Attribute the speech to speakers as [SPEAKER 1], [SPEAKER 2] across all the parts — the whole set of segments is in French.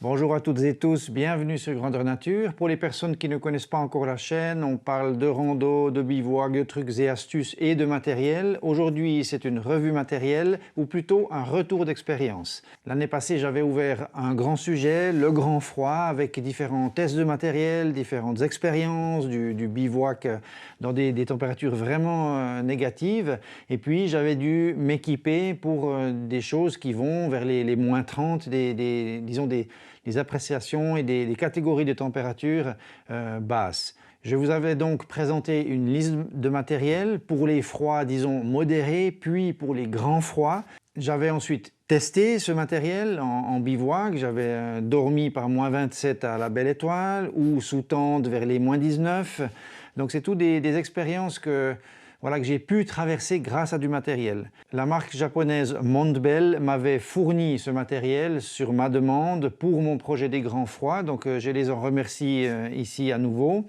[SPEAKER 1] Bonjour à toutes et tous, bienvenue sur Grandeur Nature. Pour les personnes qui ne connaissent pas encore la chaîne, on parle de rando, de bivouac, de trucs et astuces et de matériel. Aujourd'hui, c'est une revue matérielle ou plutôt un retour d'expérience. L'année passée, j'avais ouvert un grand sujet, le grand froid, avec différents tests de matériel, différentes expériences, du bivouac dans des températures vraiment négatives. Et puis, j'avais dû m'équiper pour des choses qui vont vers les moins 30, disons des appréciations et des catégories de température basses. Je vous avais donc présenté une liste de matériel pour les froids, disons, modérés, puis pour les grands froids. J'avais ensuite testé ce matériel en bivouac. J'avais dormi par moins 27 à la Belle Étoile ou sous tente vers les moins 19. Donc c'est tout des expériences que j'ai pu traverser grâce à du matériel. La marque japonaise Montbell m'avait fourni ce matériel sur ma demande pour mon projet des grands froids, donc je les en remercie ici à nouveau.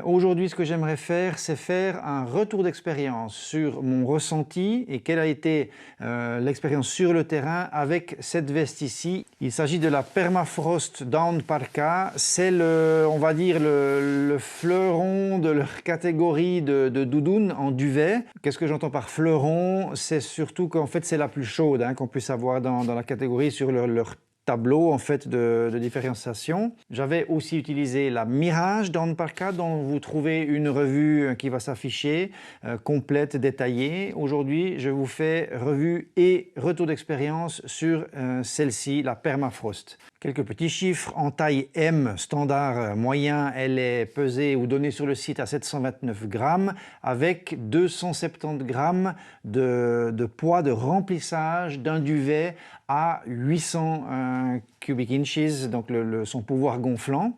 [SPEAKER 1] Aujourd'hui, ce que j'aimerais faire, c'est faire un retour d'expérience sur mon ressenti et quelle a été l'expérience sur le terrain avec cette veste ici. Il s'agit de la Permafrost Down Parka. C'est on va dire le fleuron de leur catégorie de doudoune en duvet. Qu'est-ce que j'entends par fleuron? C'est surtout qu'en fait c'est la plus chaude qu'on puisse avoir dans la catégorie sur leur tableau en fait de différenciation. J'avais aussi utilisé la Mirage Down Parka dont vous trouvez une revue qui va s'afficher complète, détaillée. Aujourd'hui, je vous fais revue et retour d'expérience sur celle-ci, la Permafrost. Quelques petits chiffres. En taille M standard moyen, elle est pesée ou donnée sur le site à 729 grammes avec 270 grammes de poids de remplissage d'un duvet à 800 cubic inches, donc son pouvoir gonflant.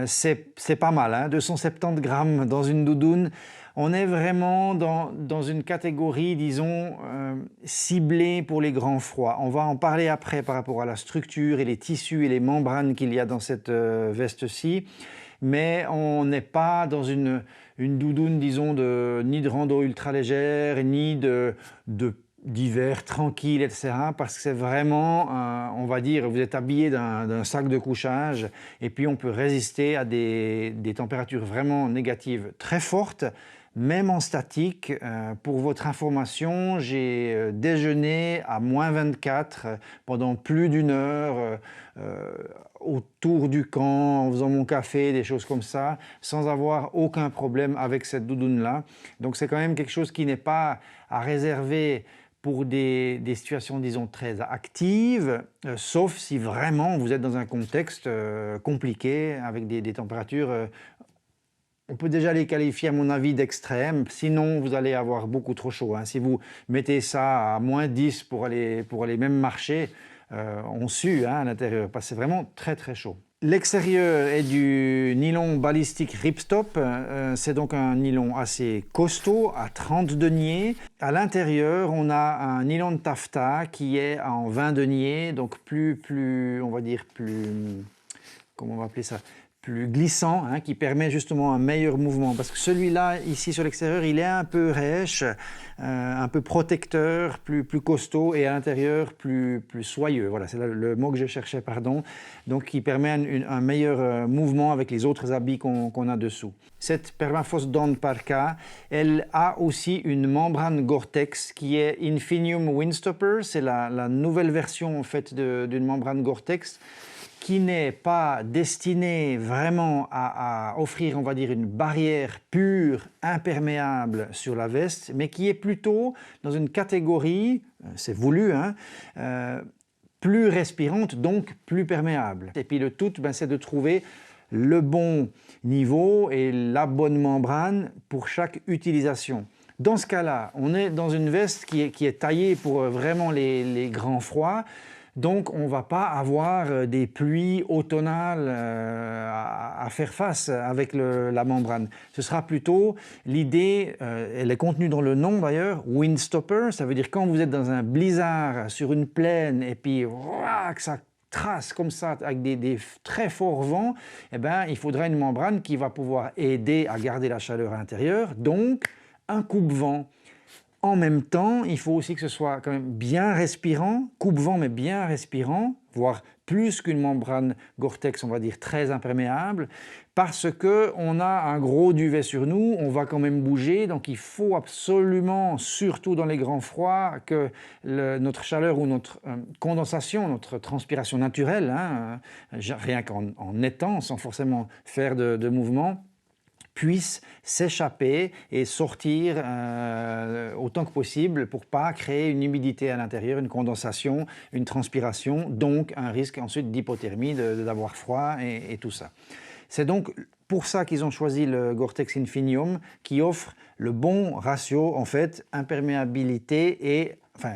[SPEAKER 1] C'est pas mal, 270 grammes dans une doudoune. On est vraiment dans une catégorie, disons, ciblée pour les grands froids. On va en parler après par rapport à la structure et les tissus et les membranes qu'il y a dans cette veste-ci. Mais on n'est pas dans une doudoune, disons, ni de rando ultra légère, ni d'hiver tranquille, etc. Parce que c'est vraiment, on va dire, vous êtes habillé d'un sac de couchage et puis on peut résister à des températures vraiment négatives très fortes. Même en statique, pour votre information, j'ai déjeuné à moins 24 pendant plus d'une heure autour du camp, en faisant mon café, des choses comme ça, sans avoir aucun problème avec cette doudoune-là. Donc c'est quand même quelque chose qui n'est pas à réserver pour des situations, disons, très actives, sauf si vraiment vous êtes dans un contexte compliqué, avec des températures on peut déjà les qualifier à mon avis d'extrêmes, sinon vous allez avoir beaucoup trop chaud. Si vous mettez ça à moins 10 pour aller même marcher, on sue à l'intérieur parce que c'est vraiment très très chaud. L'extérieur est du nylon balistique ripstop, c'est donc un nylon assez costaud à 30 deniers. À l'intérieur, on a un nylon de taffetas qui est en 20 deniers, donc on va dire comment on va appeler ça, plus glissant, qui permet justement un meilleur mouvement. Parce que celui-là, ici sur l'extérieur, il est un peu rêche, un peu protecteur, plus costaud, et à l'intérieur, plus soyeux. Voilà, c'est le mot que je cherchais, pardon. Donc, qui permet un meilleur mouvement avec les autres habits qu'on a dessous. Cette Permafrost Down Parka, elle a aussi une membrane Gore-Tex qui est Infinium Windstopper. C'est la nouvelle version, en fait, d'une membrane Gore-Tex qui n'est pas destinée vraiment à offrir, on va dire, une barrière pure, imperméable sur la veste, mais qui est plutôt dans une catégorie, c'est voulu, plus respirante, donc plus perméable. Et puis le tout, c'est de trouver le bon niveau et la bonne membrane pour chaque utilisation. Dans ce cas-là, on est dans une veste qui est taillée pour vraiment les grands froids. Donc, on ne va pas avoir des pluies automnales à faire face avec la membrane. Ce sera plutôt l'idée, elle est contenue dans le nom d'ailleurs, Windstopper, ça veut dire quand vous êtes dans un blizzard sur une plaine et puis que ça trace comme ça avec des très forts vents, il faudra une membrane qui va pouvoir aider à garder la chaleur à l'intérieur, donc un coupe-vent. En même temps, il faut aussi que ce soit quand même bien respirant, coupe-vent mais bien respirant, voire plus qu'une membrane Gore-Tex, on va dire très imperméable, parce qu'on a un gros duvet sur nous, on va quand même bouger, donc il faut absolument, surtout dans les grands froids, que notre chaleur ou notre condensation, notre transpiration naturelle, hein, rien qu'en étant, sans forcément faire de mouvement, puisse s'échapper et sortir autant que possible pour ne pas créer une humidité à l'intérieur, une condensation, une transpiration, donc un risque ensuite d'hypothermie, d'avoir froid et tout ça. C'est donc pour ça qu'ils ont choisi le Gore-Tex Infinium qui offre le bon ratio en fait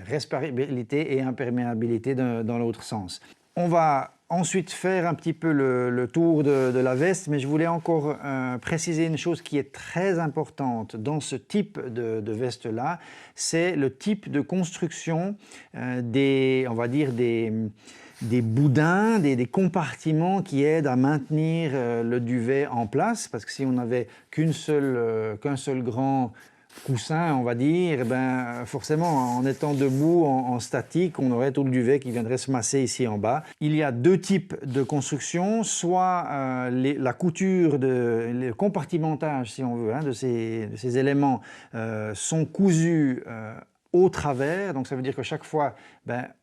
[SPEAKER 1] respirabilité et imperméabilité dans l'autre sens. On va ensuite faire un petit peu le tour de la veste, mais je voulais encore préciser une chose qui est très importante dans ce type de veste-là, c'est le type de construction des boudins, des compartiments qui aident à maintenir le duvet en place, parce que si on n'avait qu'un seul grand coussin, on va dire, forcément, en étant debout, en statique, on aurait tout le duvet qui viendrait se masser ici en bas. Il y a deux types de construction, soit la couture, le compartimentage, si on veut, hein, de ces éléments sont cousus au travers, donc ça veut dire que chaque fois,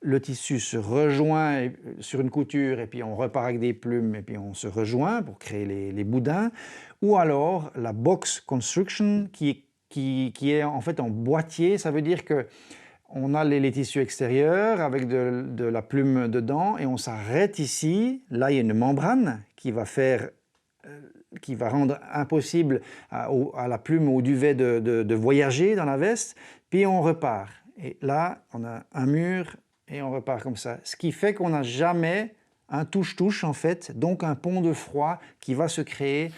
[SPEAKER 1] le tissu se rejoint sur une couture et puis on repart avec des plumes et puis on se rejoint pour créer les boudins, ou alors la box construction qui est en fait en boîtier, ça veut dire que on a les tissus extérieurs avec de la plume dedans et on s'arrête ici, là il y a une membrane qui va rendre impossible à la plume ou au duvet de voyager dans la veste, puis on repart. Et là, on a un mur et on repart comme ça. Ce qui fait qu'on n'a jamais un touche-touche en fait, donc un pont de froid qui va se créer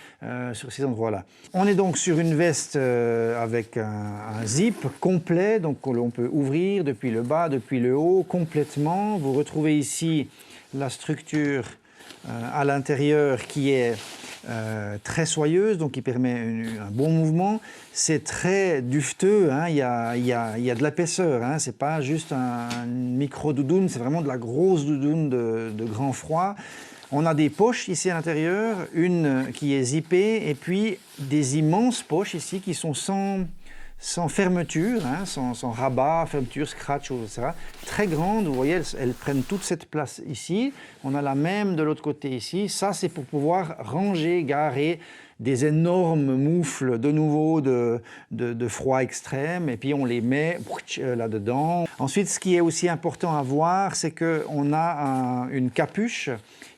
[SPEAKER 1] sur ces endroits-là. On est donc sur une veste avec un zip complet, donc on peut ouvrir depuis le bas, depuis le haut, complètement. Vous retrouvez ici la structure à l'intérieur qui est très soyeuse, donc qui permet un bon mouvement. C'est très dufteux, hein, il y a de l'épaisseur, hein, c'est pas juste un micro-doudoune, c'est vraiment de la grosse doudoune de grand froid. On a des poches ici à l'intérieur, une qui est zippée, et puis des immenses poches ici qui sont sans fermeture, hein, sans rabat, fermeture, scratch, etc. Très grandes, vous voyez, elles prennent toute cette place ici. On a la même de l'autre côté ici. Ça, c'est pour pouvoir ranger, garer des énormes moufles de nouveau de froid extrême, et puis on les met là-dedans. Ensuite, ce qui est aussi important à voir, c'est qu'on a une capuche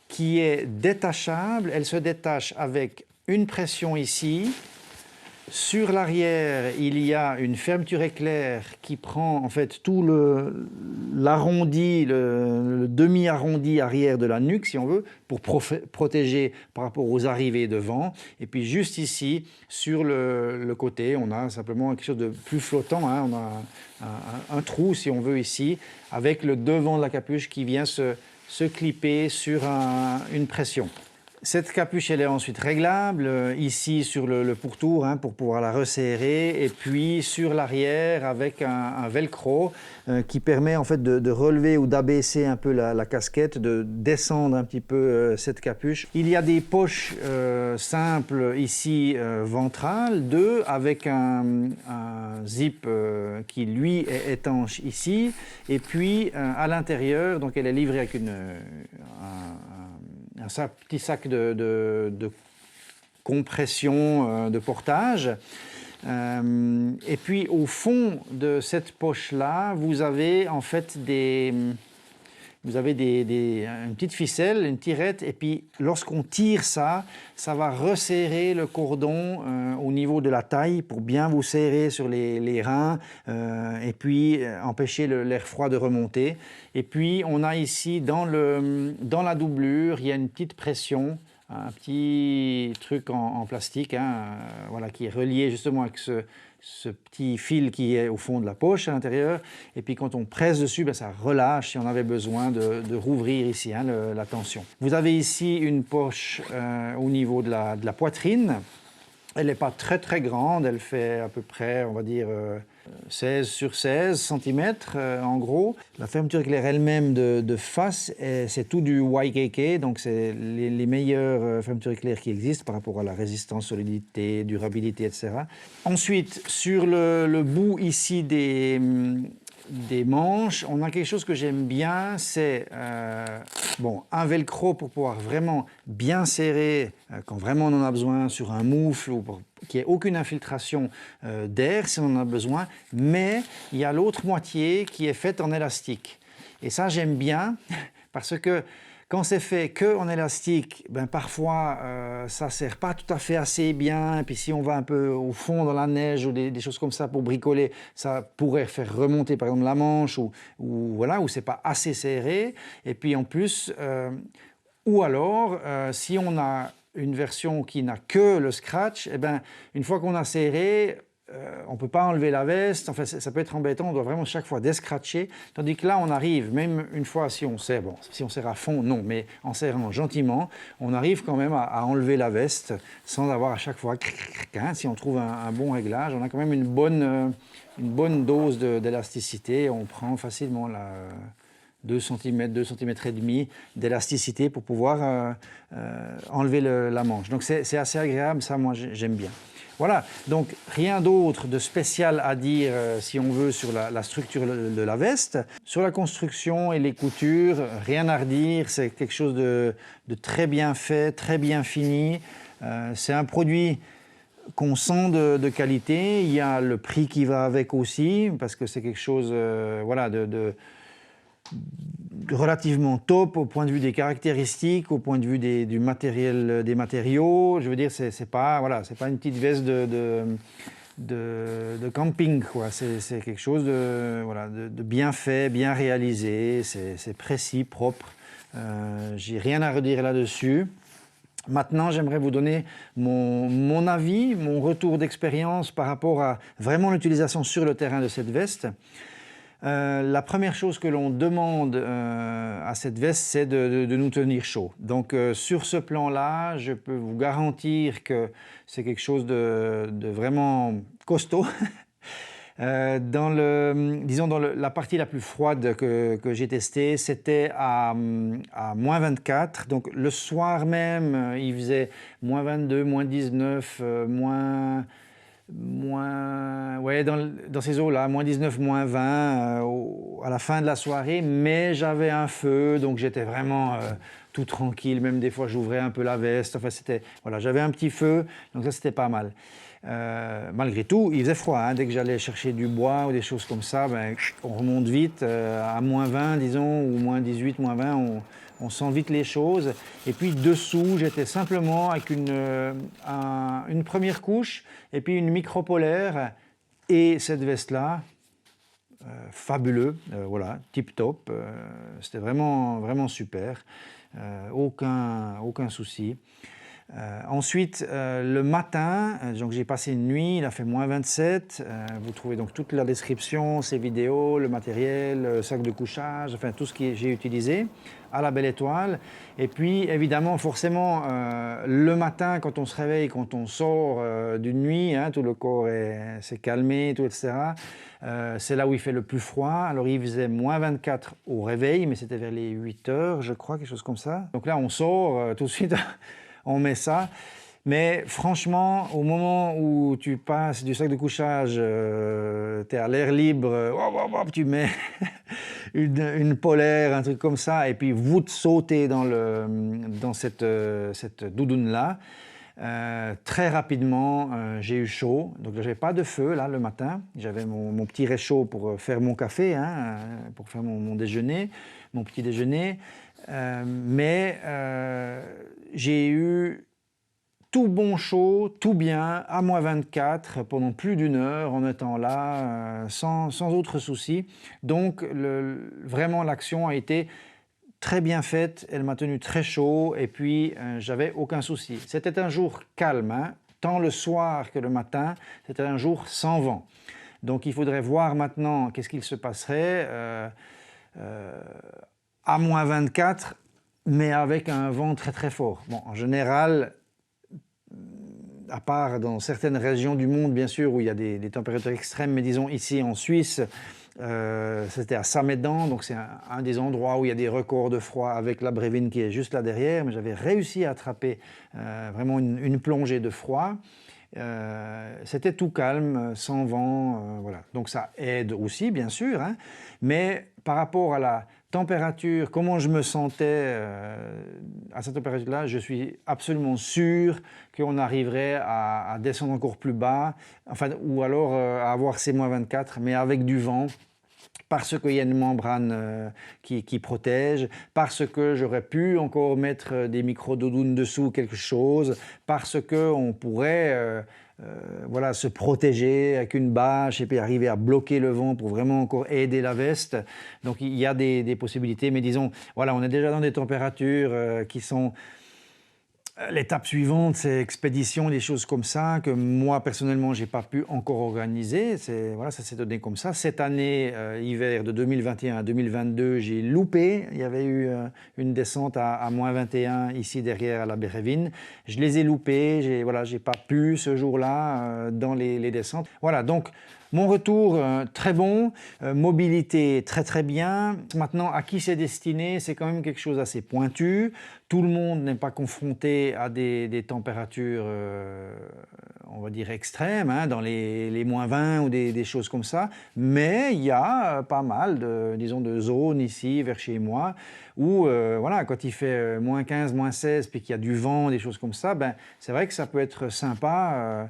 [SPEAKER 1] qui est détachable. Elle se détache avec une pression ici. Sur l'arrière, il y a une fermeture éclair qui prend en fait tout l'arrondi, le demi-arrondi arrière de la nuque, si on veut, pour protéger par rapport aux arrivées de vent. Et puis juste ici, sur le côté, on a simplement quelque chose de plus flottant, hein. On a un trou, si on veut, ici, avec le devant de la capuche qui vient se clipper sur une pression. Cette capuche, elle est ensuite réglable, ici sur le pourtour, hein, pour pouvoir la resserrer, et puis sur l'arrière avec un velcro qui permet en fait de relever ou d'abaisser un peu la casquette, de descendre un petit peu cette capuche. Il y a des poches simples ici ventrales, deux, avec un zip qui lui est étanche ici, et puis à l'intérieur, donc elle est livrée avec un petit sac de compression, de portage. Et puis au fond de cette poche-là, vous avez en fait une petite ficelle, une tirette, et puis lorsqu'on tire ça, ça va resserrer le cordon au niveau de la taille pour bien vous serrer sur les reins et puis empêcher l'air froid de remonter. Et puis on a ici dans la doublure, il y a une petite pression, un petit truc en plastique, hein, voilà, qui est relié justement avec ce petit fil qui est au fond de la poche à l'intérieur, et puis quand on presse dessus, ça relâche si on avait besoin de rouvrir ici, hein, la tension. Vous avez ici une poche au niveau de la poitrine, Elle n'est pas très très grande, elle fait à peu près, on va dire, 16 sur 16 cm en gros. La fermeture éclair elle-même de face, c'est tout du YKK, donc c'est les meilleures fermetures éclair qui existent par rapport à la résistance, solidité, durabilité, etc. Ensuite, sur le bout ici des manches, on a quelque chose que j'aime bien, c'est bon, un velcro pour pouvoir vraiment bien serrer quand vraiment on en a besoin sur un moufle ou pour qu'il n'y ait aucune infiltration d'air si on en a besoin, mais il y a l'autre moitié qui est faite en élastique. Et ça j'aime bien parce que quand c'est fait qu'en élastique, ben parfois ça ne sert pas tout à fait assez bien. Et puis si on va un peu au fond dans la neige ou des choses comme ça pour bricoler, ça pourrait faire remonter par exemple la manche ou voilà, où c'est pas assez serré. Et puis en plus, ou alors si on a une version qui n'a que le scratch, eh ben, une fois qu'on a serré, on ne peut pas enlever la veste, enfin, ça peut être embêtant, on doit vraiment chaque fois descratcher, tandis que là on arrive, même une fois si on serre, bon, si on serre à fond, non, mais en serrant gentiment, on arrive quand même à enlever la veste sans avoir à chaque fois, hein, si on trouve un bon réglage, on a quand même une bonne dose d'élasticité, on prend facilement la 2 cm, 2 cm et demi d'élasticité pour pouvoir enlever la manche. Donc c'est assez agréable, ça moi j'aime bien. Voilà, donc rien d'autre de spécial à dire si on veut sur la structure de la veste. Sur la construction et les coutures, rien à redire, c'est quelque chose de très bien fait, très bien fini. C'est un produit qu'on sent de qualité, il y a le prix qui va avec aussi, parce que c'est quelque chose voilà, de relativement top au point de vue des caractéristiques, au point de vue du matériel, des matériaux. Je veux dire, c'est pas une petite veste de camping, quoi. C'est quelque chose de bien fait, bien réalisé, c'est précis, propre. J'ai rien à redire là-dessus. Maintenant, j'aimerais vous donner mon avis, mon retour d'expérience par rapport à vraiment l'utilisation sur le terrain de cette veste. La première chose que l'on demande à cette veste, c'est de nous tenir chaud. Donc sur ce plan-là, je peux vous garantir que c'est quelque chose de vraiment costaud. Dans la partie la plus froide que j'ai testée, c'était à moins 24. Donc le soir même, il faisait moins 22, moins 19, ouais, dans ces eaux-là, moins 19, moins 20 à la fin de la soirée, mais j'avais un feu, donc j'étais vraiment tout tranquille, même des fois j'ouvrais un peu la veste, enfin voilà, j'avais un petit feu, donc ça c'était pas mal. Malgré tout, il faisait froid, hein. Dès que j'allais chercher du bois ou des choses comme ça, ben, on remonte vite, à moins 20 disons, ou moins 18, moins 20, on sent vite les choses. Et puis dessous, j'étais simplement avec une première couche et puis une micro-polaire et cette veste-là, fabuleux, voilà, tip-top, c'était vraiment, vraiment super, aucun souci. Ensuite, le matin, donc j'ai passé une nuit, il a fait moins 27. Vous trouvez donc toute la description, ces vidéos, le matériel, le sac de couchage, enfin tout ce que j'ai utilisé à la Belle Étoile. Et puis évidemment, forcément, le matin, quand on se réveille, quand on sort d'une nuit, hein, tout le corps s'est calmé, tout, etc. C'est là où il fait le plus froid. Alors il faisait moins 24 au réveil, mais c'était vers les 8 heures, je crois, quelque chose comme ça. Donc là, on sort tout de suite. On met ça, mais franchement, au moment où tu passes du sac de couchage, tu es à l'air libre, tu mets une polaire, un truc comme ça, et puis vous sautez dans cette doudoune-là. Très rapidement, j'ai eu chaud, donc je n'avais pas de feu là le matin. J'avais mon petit réchaud pour faire mon café, hein, pour faire mon déjeuner, mon petit déjeuner. Mais j'ai eu tout bon chaud, tout bien, à moins 24 pendant plus d'une heure en étant là, sans autre souci. Donc vraiment l'action a été très bien faite, elle m'a tenu très chaud et puis j'avais aucun souci. C'était un jour calme, hein, tant le soir que le matin, c'était un jour sans vent. Donc il faudrait voir maintenant qu'est-ce qu'il se passerait à moins 24, mais avec un vent très très fort. Bon, en général, à part dans certaines régions du monde, bien sûr, où il y a des températures extrêmes, mais disons ici en Suisse, c'était à Samedan, donc c'est un des endroits où il y a des records de froid avec la Brévine qui est juste là derrière, mais j'avais réussi à attraper vraiment une plongée de froid. C'était tout calme, sans vent, voilà. Donc ça aide aussi, bien sûr, hein, mais par rapport à la température, comment je me sentais à cette température-là, je suis absolument sûr qu'on arriverait à descendre encore plus bas, enfin, ou alors à avoir ces -24, mais avec du vent, parce qu'il y a une membrane qui protège, parce que j'aurais pu encore mettre des micro-doudounes dessous, quelque chose, parce qu'on pourrait voilà, se protéger avec une bâche et puis arriver à bloquer le vent pour vraiment encore aider la veste. Donc il y a des possibilités, mais disons, voilà, on est déjà dans des températures qui sont... L'étape suivante, c'est expédition, des choses comme ça, que moi, personnellement, je n'ai pas pu encore organiser. Voilà, ça s'est donné comme ça. Cette année, hiver de 2021 à 2022, j'ai loupé. Il y avait eu une descente à -21 ici derrière à la Bérévine. Je les ai loupés. Voilà, j'ai pas pu ce jour-là dans les descentes. Voilà, donc mon retour, très bon, mobilité très très bien. Maintenant, à qui c'est destiné? C'est quand même quelque chose d'assez pointu. Tout le monde n'est pas confronté à des températures, on va dire, extrêmes, hein, dans les -20 ou des choses comme ça. Mais il y a pas mal disons, de zones ici, vers chez moi, où voilà, quand il fait -15, -16, puis qu'il y a du vent, des choses comme ça, ben, c'est vrai que ça peut être sympa.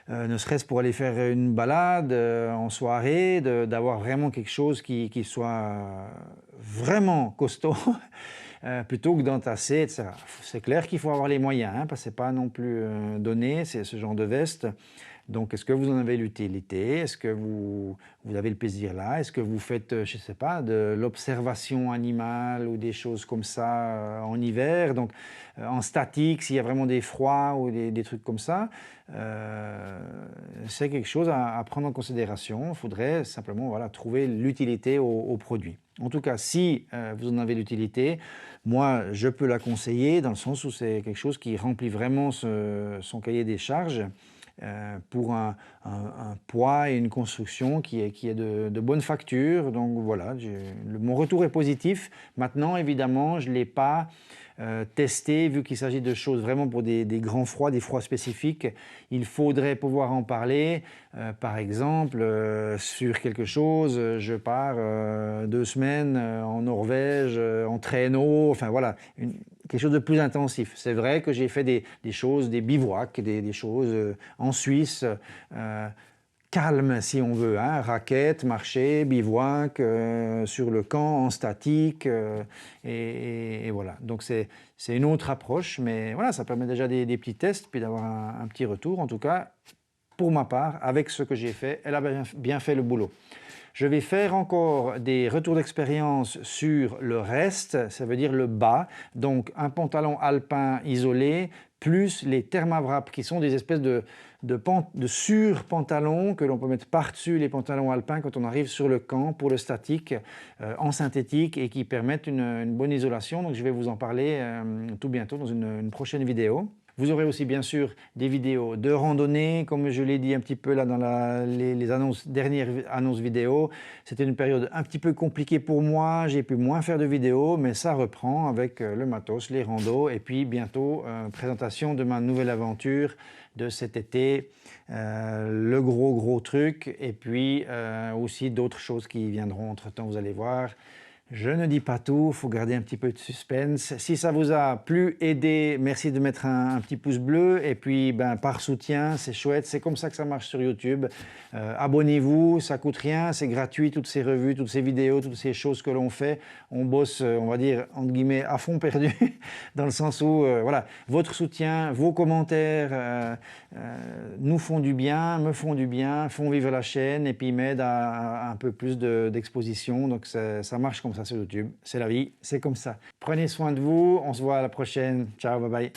[SPEAKER 1] Ne serait-ce pour aller faire une balade en soirée, d'avoir vraiment quelque chose qui soit vraiment costaud, plutôt que d'entasser, etc. C'est clair qu'il faut avoir les moyens, hein, parce que ce n'est pas non plus donné, c'est ce genre de veste. Donc, est-ce que vous en avez l'utilité? Est-ce que vous avez le plaisir là? Est-ce que vous faites, je ne sais pas, de l'observation animale ou des choses comme ça en hiver? Donc, en statique, s'il y a vraiment des froids ou des trucs comme ça, c'est quelque chose à prendre en considération. Il faudrait simplement, voilà, trouver l'utilité au produit. En tout cas, si vous en avez l'utilité, moi, je peux la conseiller dans le sens où c'est quelque chose qui remplit vraiment son cahier des charges. Pour un poids et une construction qui est de bonne facture. Donc voilà, mon retour est positif. Maintenant, évidemment, je ne l'ai pas testé, vu qu'il s'agit de choses vraiment pour des grands froids, des froids spécifiques. Il faudrait pouvoir en parler, par exemple, sur quelque chose, je pars 2 semaines en Norvège, en traîneau, enfin voilà, quelque chose de plus intensif. C'est vrai que j'ai fait des choses, des bivouacs, des choses en Suisse, calmes si on veut, hein, raquettes, marché, bivouac, sur le camp, en statique, et voilà. Donc c'est une autre approche, mais voilà, ça permet déjà des petits tests, puis d'avoir un petit retour. En tout cas, pour ma part, avec ce que j'ai fait, elle a bien fait le boulot. Je vais faire encore des retours d'expérience sur le reste, ça veut dire le bas, donc un pantalon alpin isolé, plus les thermawraps qui sont des espèces de sur-pantalons que l'on peut mettre par-dessus les pantalons alpins quand on arrive sur le camp pour le statique en synthétique et qui permettent une bonne isolation. Donc je vais vous en parler tout bientôt dans une prochaine vidéo. Vous aurez aussi bien sûr des vidéos de randonnée, comme je l'ai dit un petit peu là dans les dernières annonces vidéo. C'était une période un petit peu compliquée pour moi, j'ai pu moins faire de vidéos, mais ça reprend avec le matos, les randos, et puis bientôt présentation de ma nouvelle aventure de cet été, le gros truc, et puis aussi d'autres choses qui viendront entre-temps, vous allez voir. Je ne dis pas tout, il faut garder un petit peu de suspense. Si ça vous a plu, aidé, merci de mettre un petit pouce bleu. Et puis, par soutien, c'est chouette. C'est comme ça que ça marche sur YouTube. Abonnez-vous, ça coûte rien, c'est gratuit. Toutes ces revues, toutes ces vidéos, toutes ces choses que l'on fait, on bosse, on va dire, entre guillemets, à fond perdu. Dans le sens où, voilà, votre soutien, vos commentaires nous font du bien, me font du bien, font vivre la chaîne et puis m'aident à un peu plus d'exposition. Donc, ça marche comme ça sur YouTube. C'est la vie, c'est comme ça. Prenez soin de vous, on se voit à la prochaine. Ciao, bye bye.